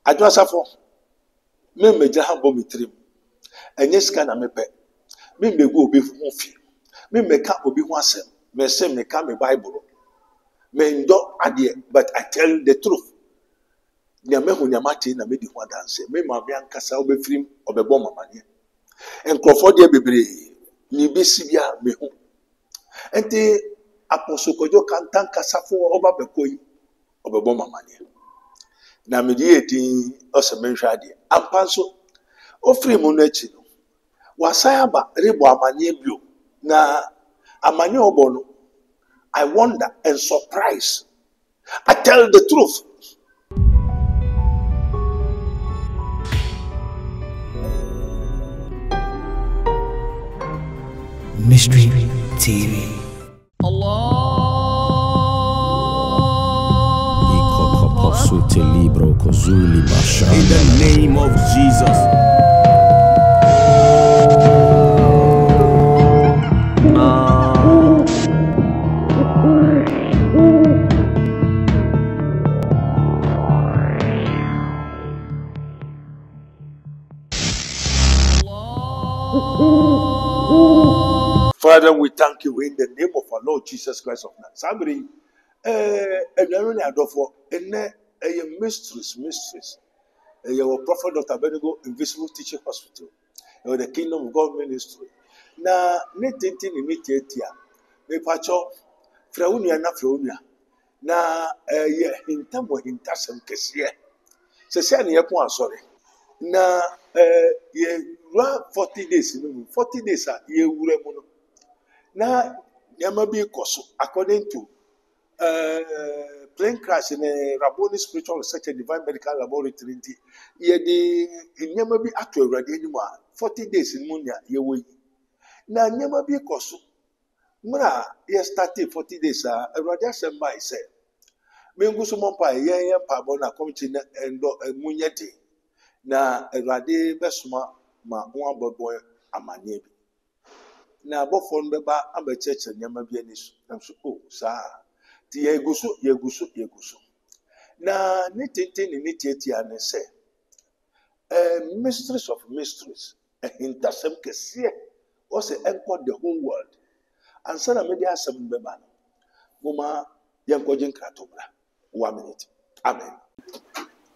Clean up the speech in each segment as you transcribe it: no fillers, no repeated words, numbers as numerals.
Adwasafo me meja ha bo mitrim. Enye sika na mepe. Me megu obi ho fi. Me meka obi ho asem. Me say me ka me Bible. Me ndo ade, but I tell the truth. Nya me hu nya mate na me di ho dance. Me ma me ankasa obefrim obebo mamane. Enkrofo de bebre ni besi bia me hu. Enti Apostle Kojo Kantan kasafo oba bekoyi obebo mamane. Na me di edi osemenhwa ade. Ampanso ofiri mu no achi no. Wasaya ba rebo amane bio na amane obo no. I wonder and surprise. I tell the truth. Mystery TV. In the name of Jesus. Father, we thank you in the name of our Lord Jesus Christ of Nazareth. Sabri, mysteries. Your prophet Dr. Benego, Invisible Teaching Hospital. The Kingdom of God Ministry. Na ne tinti ni mitiatia. Me pacho fraunia na fraunia. Na ye hintamo hintasem kesiye. Se ne yepo asore. Na ye 40 days no 40 days a ye wure mu no. Na nyama bi koso according to plane crash in a Rabboni Spiritual Research and Divine Medical Laboratory. Ye de nyama bi ato awurade anim a 40 days in munya ye woyi. Na nyama bi koso mra ye start 40 days a awurade asem bai say me nguso mompa ye pa bo na komchi na endo munya de na awurade besoma ma ho abobo amane bi. Na abofon beba abecheche nyama bi anisu. Namso sa ti yeguso. Na ni tete ni tietia ne se mysteries of mysteries. Hintasem kese o se enko the whole world. Ansa na media asem beba no. Moma yenkojin kratobra. 1 minute. Amen.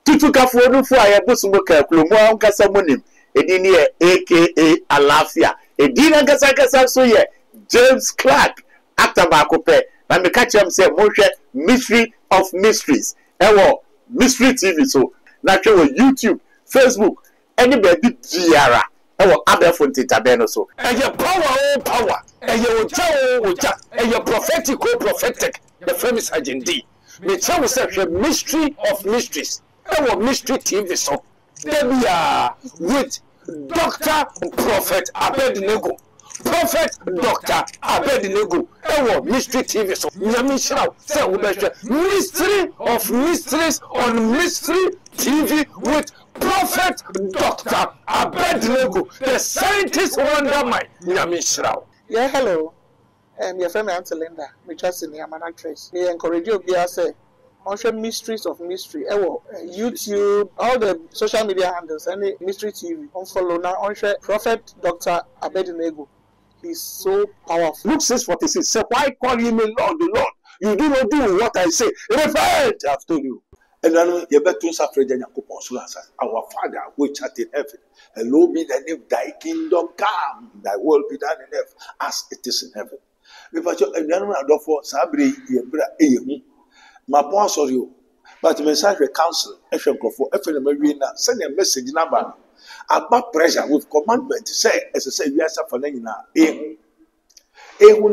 Tutukafo nufu aye busumo ka klomo ankasa monim. Edini aka Alafia. Edina kasa so ye James Clark Atabakope. Na me catch him say mohwe Mystery of Mysteries. Ewo Mystery TV so na hwe YouTube, Facebook, anybody diara. Ewo abefo ntitabe no so. Eye power. Eye oja. Eye prophetic. The famous agent D. Me tell say Mystery of Mysteries. Ewo Mystery TV so. Debia with Dr. Prophet Abednego. Prophet Dr. Abednego. Ewo Mystery TV so. Nyamishra say we Mystery of Mysteries on Mystery TV with Prophet Dr. Abednego, the scientist wonder mind. Nyamishra. Yeah, hello. Your friend Auntie Linda. Me just in the actress. Me encourage you to say on Mysteries of Mystery. YouTube, all the social media handles, any Mystery TV. On follow now on Prophet Dr. Abednego. He's so powerful. Luke 6:46 say, why call you me Lord, the Lord? You do not do what I say. Repent, I've told you. And then you better suffer our Father which art in heaven. Hallowed be thy name, thy kingdom come, thy will be done in earth as it is in heaven. Because and then therefore Sabri ye my boss or you, but message council, if you go for send a message number about pressure with commandment say, as I say, we are suffering now. When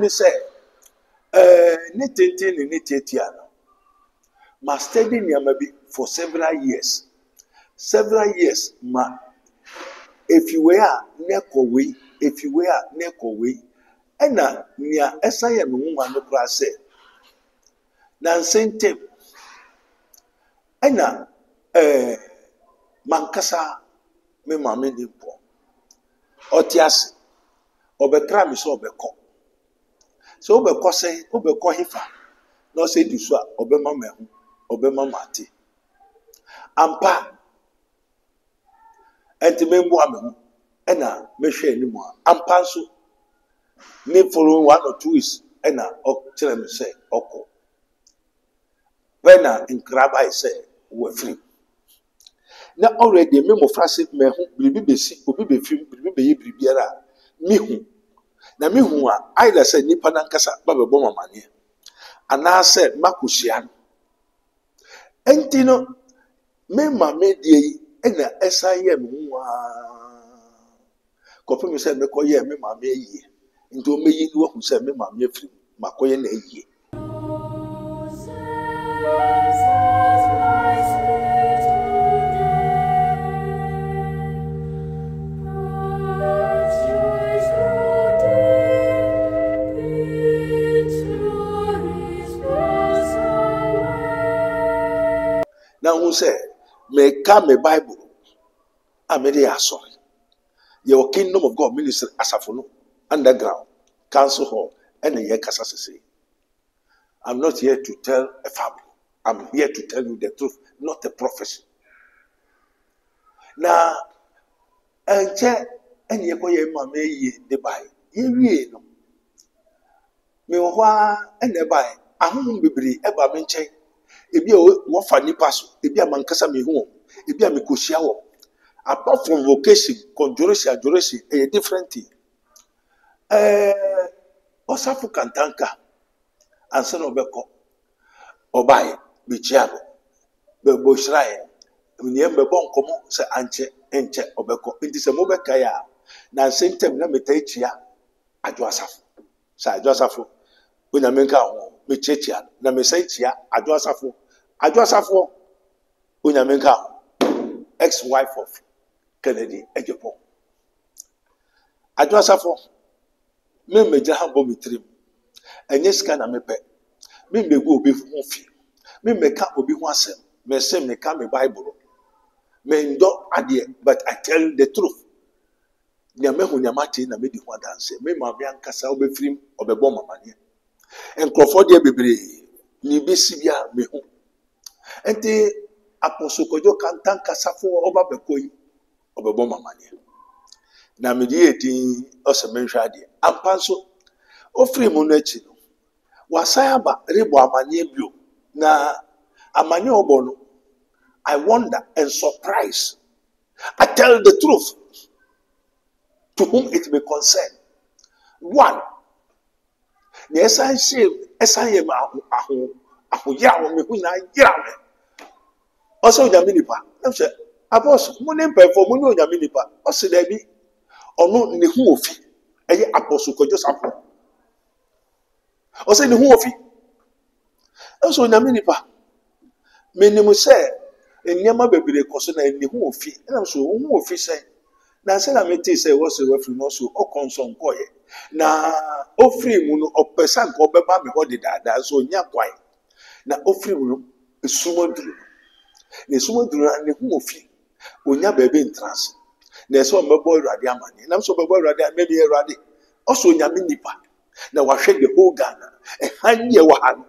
you say, Nititiano, must study maybe for several years, ma. If you were neko way, and near SIM woman no class say. Nansente ena mankasa me mame nimpo otiase obekra mi so obekọ se obekọ hifa no se diso a obema mehu obema mate ampa enti membu amemu ena mehwe animu ampa nso me follow 1 or 2 weeks ena okire me say oko when na nkraba I say we free na already me mo frase me hu bibi besi obi be film bibi be yi bibiara me hu na me hu a either say nipa na nkasa ba be bɔ mamane ana say makosia no enti no me ma me die yi ena esa ye me hu a kope me say me koye me ma me yi nti o me yi ni wo hu say me ma me free makoye na yi now who say me come me Bible I made it sorry your kingdom of God ministry asafo underground council hall and the kasa say I'm not here to tell a fable. I'm here to tell you the truth, not a prophecy. Now, and check any boy mamma ye the buy. Ye no. Me wa and the buy. I won't be brave ever mention. If you want funny pass, if you are mancasa me home, if you are me cushiao. Apart from vocation, conjuration, adoration, a different thing. Osafu kantanka. Ansa no beko obaye bichiabo bebo shraye nye mbebo nkomo se anche enche obeko nti se mobeka ya na sentem na metachia adwo asafo sa adwo asafo onya menka ho mechechia na mesachia adwo asafo onya menka ho ex wife of Kennedy Ejepo adwo asafo me meja ha bo mitrim enye sika na mepe me megu obi hu fi me meka obi hu asem me say me ka me Bible me ndo ade but I tell the truth nya me hu nya mate na me di hu dance me ma bia nkasa obefrim obebo mamane enkrofo de bebre ni besi bia me hu enti apostle kojo kantan kasafo oba bekoyi obebo mamane na me di edi osemenhwa ade ampanso ofri mu no achi no wasayaba rebo amanye bio na amanye obono I wonder and surprise I tell the truth to whom it may concern one yes I say esanye ma aho ya wo me hu na ya me also nya minipa na say apostle mo ne mpefo mo ne nya minipa o se da bi ono ne hu ofi eye apostle ko Joseph o say ne hu ofi so nya minipa menimu say enyama bebere koso na ne hu ofi na so hu ofi say na say na meti say wo se wafri no so o konson koye na ofri mu no opesa nko beba me ho de dada so nya kwai na ofri mu no esumoduru na esumoduru na ne hu ofi onya bebe entrance na so mbebo Awurade amane na so mbebo Awurade maybe Awurade also nya minipa na wahwe the whole Ghana hanye wa han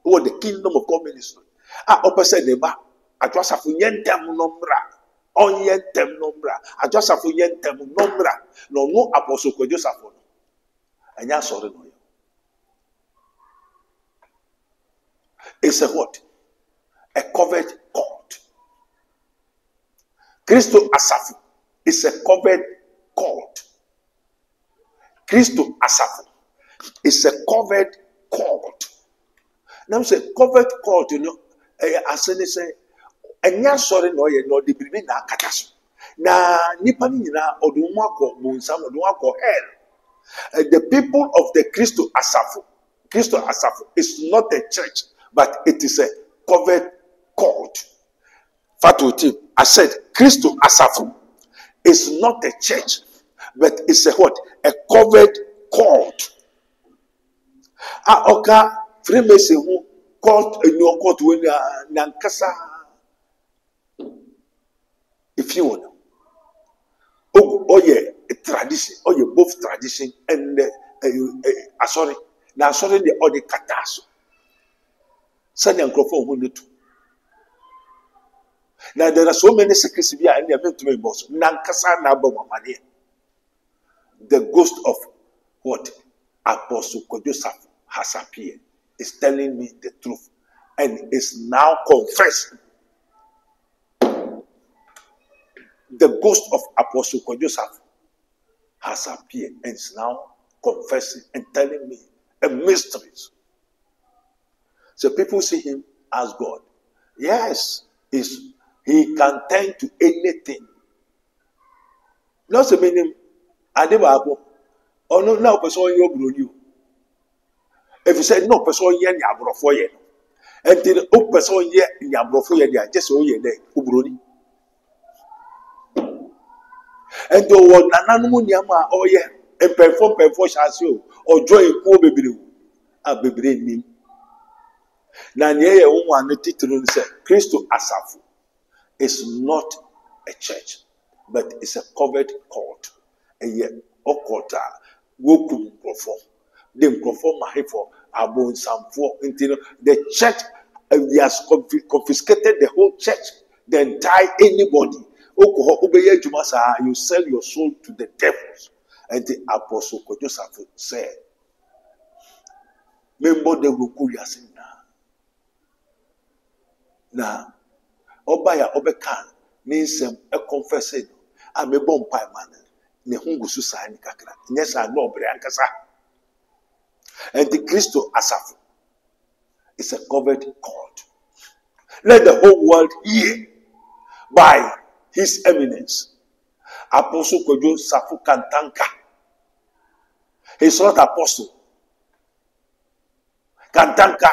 what the kingdom of God ministry opposite the ba atwasafo yentem no mra onyentem no mra atwasafo yentem no mra no no apostle ko Joseph no anya sorry no it's a what a covered court Christo Asafu is a covered court Christo Asafu is a covered court. Now say covered court, you know, as they say, enya sorry no ye no de bibi na akataso. Na nipa ni nyina odunwa ko bonsam odunwa ko hell. The people of the Christo Asafu is not a church, but it is a covered court. Fatuti, I said Christo Asafu is not a church, but it's a what? A covered court. Oka Freemason who court in your court when Nankasa. If you want, oh yeah, a tradition, oh yeah, both tradition and sorry, now sorry the other kataso. Send your microphone when you do. Now there are so many secrets behind the meant to me, boss. Nankasa Nabomani. The ghost of what Apostle Kojosaph has appeared is telling me the truth and is now confessing. The ghost of Apostle Kojosaph has appeared and is now confessing and telling me a mystery. So people see him as God. Yes, he can turn to anything. Not a meaning, Adebabo, or no, now person you. If you say no person yen yabro for yen, and the old person yet yabro for yen, just so ye ubroni. And the one Nanamu Yama, oh yeah, and perform shas you, or joy a poor baby, a baby name. Nanye one title said, Christo Asafu is not a church, but it's a covered cult. And yet, Okota, Wokum perform. They perform my for Abon Samfo until the church has confiscated the whole church, the entire anybody. You sell your soul to the devils. And the Apostle Kojosaph said, Member the Rukuya now, Obaya Obekan means a confessing. I'm a bomb pie man. Nehungusu Sani Kakra. Yes, I know Briankasa. And the Christo Asaph is a covered cult. Let the whole world hear by his eminence. Apostle Kojosaph Kantanka. He's not apostle. Kantanka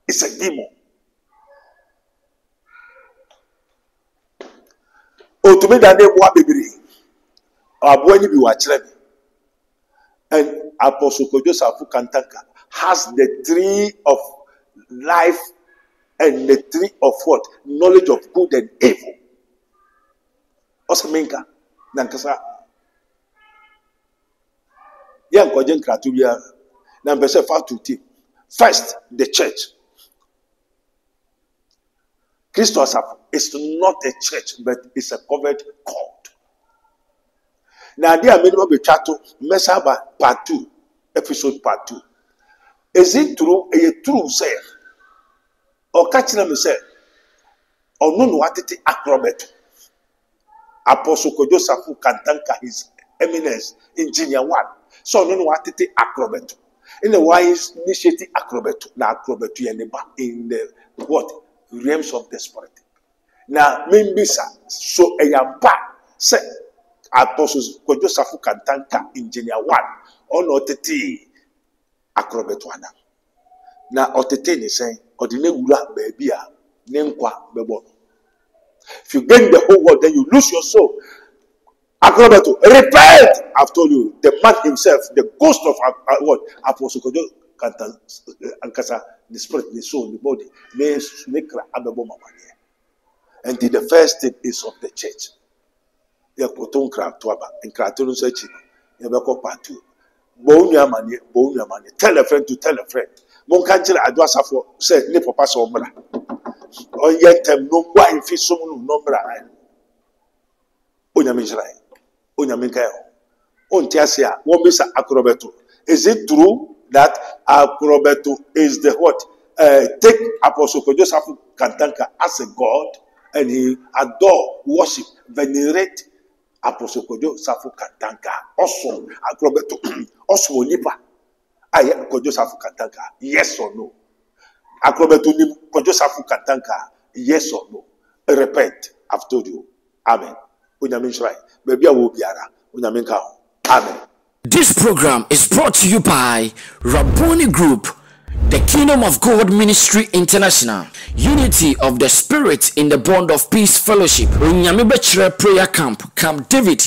is a demon. To me that name Wabibiri. Abweni bi wachremi. And Apostle Kojosaph Kantanka has the tree of life and the tree of what? Knowledge of good and evil. Osamenka nankasa. Yan kojen kratubia na mbese fatuti. First, the church. Christos is not a church, but it's a covered cult. Now, there are many of the chato, Messaba part 2, episode part 2. Is it true? A true say, or catching them say, or no, what it acrobat? Apostle Kojosaph Kantanka, his eminence, engineer 1. So, no, what it acrobat. In the wise initiative acrobat, now acrobat in the what? Realms of the spirit. Now, Mimbisa, so a yampa, say, Apostles Kojosaph Kantanka, engineer 1, on Oteti, acrobatwana. Now, Oteti is saying, Odinegula, baby, Nemqua, Bebono. If you gain the whole world, then you lose your soul. Acrobato, repent! I've told you, the man himself, the ghost of what? Apostle Kojosaph Kantanka, the spirit, the soul, the body, and the first thing is of the church. You put on crap to and Kraton searching. You have a part 2. Bone your money. Tell a friend to tell a friend. Monkanjil Adwasafo said, Nipo Paso Mra. Or yet, no wine fish so no bra. Unyamishrai. Unyaminkayo. Untiasia, one Mr. Acrobato. Is it true that Acrobato is the what? Take Apostle Kojosaph Kantanka as a god and he adore, worship, venerate Apostle Kojosaph Kantanka. Also, Acrobato, also Nipa. I am Kojosaph Kantanka. Yes or no? Acrobato Kojosaph Kantanka. Yes or no? Repent. I've told you. Amen. Unyamin Shrai. Baby, I will be ara. Unyamin Kao. Amen. This program is brought to you by Rabboni Group, the Kingdom of God Ministry International, Unity of the Spirit in the Bond of Peace Fellowship, Nyamibechre Prayer Camp, Camp David,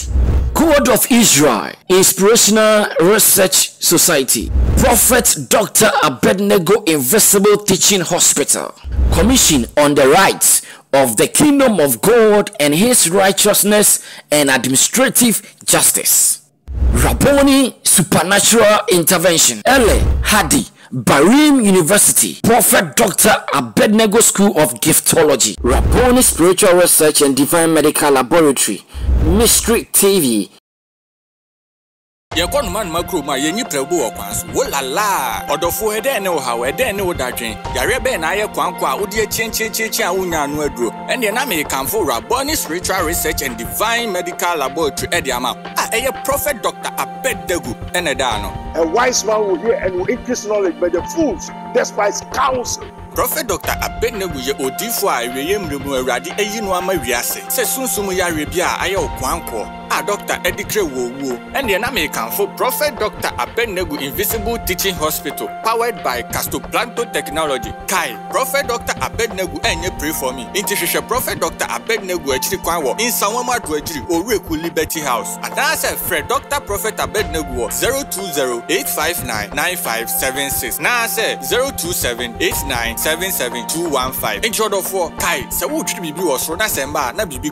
God of Israel, Inspirational Research Society, Prophet Dr. Abednego Invisible Teaching Hospital, Commission on the Rights of the Kingdom of God and His Righteousness and Administrative Justice, Rabboni Supernatural Intervention, Ele Hadi Barim University, Prophet Dr. Abednego School of Giftology, Rabboni Spiritual Research and Divine Medical Laboratory, Mystery TV. Ye kon man makro ma ye nyi prebu wo kwan so wo lala odofo ede ne wo hawo ede ne wo dadwen yare be na ye kwan kwa wo de chenchecheche a wonya no aduro ene na me kanfo Rabboni Spiritual Research and Divine Medical Laboratory ede ama eye Prophet Dr. Abednego ene da no. A wise man will hear and will increase knowledge, but the fools despise counsel. Prophet Dr. Abednego ye odifo a eweye mremu awrade eyi no ama wiase se sunsum yare bia aye okwanko Dr. Edikre Wowo ene na me kanfo Prophet Dr. Abednego Invisible Teaching Hospital powered by Castoplanto Technology. Kai Prophet Dr. Abednego enye pray for me. Inti hwehwe Prophet Dr. Abednego achiri kwan wo Insanwama do achiri Oreku Liberty House. Adase Fred Dr. Prophet Abednego 020-859-9576. Na say 027-8977-215. In short of Kai se wo twiri bibi wo so na semba na bibi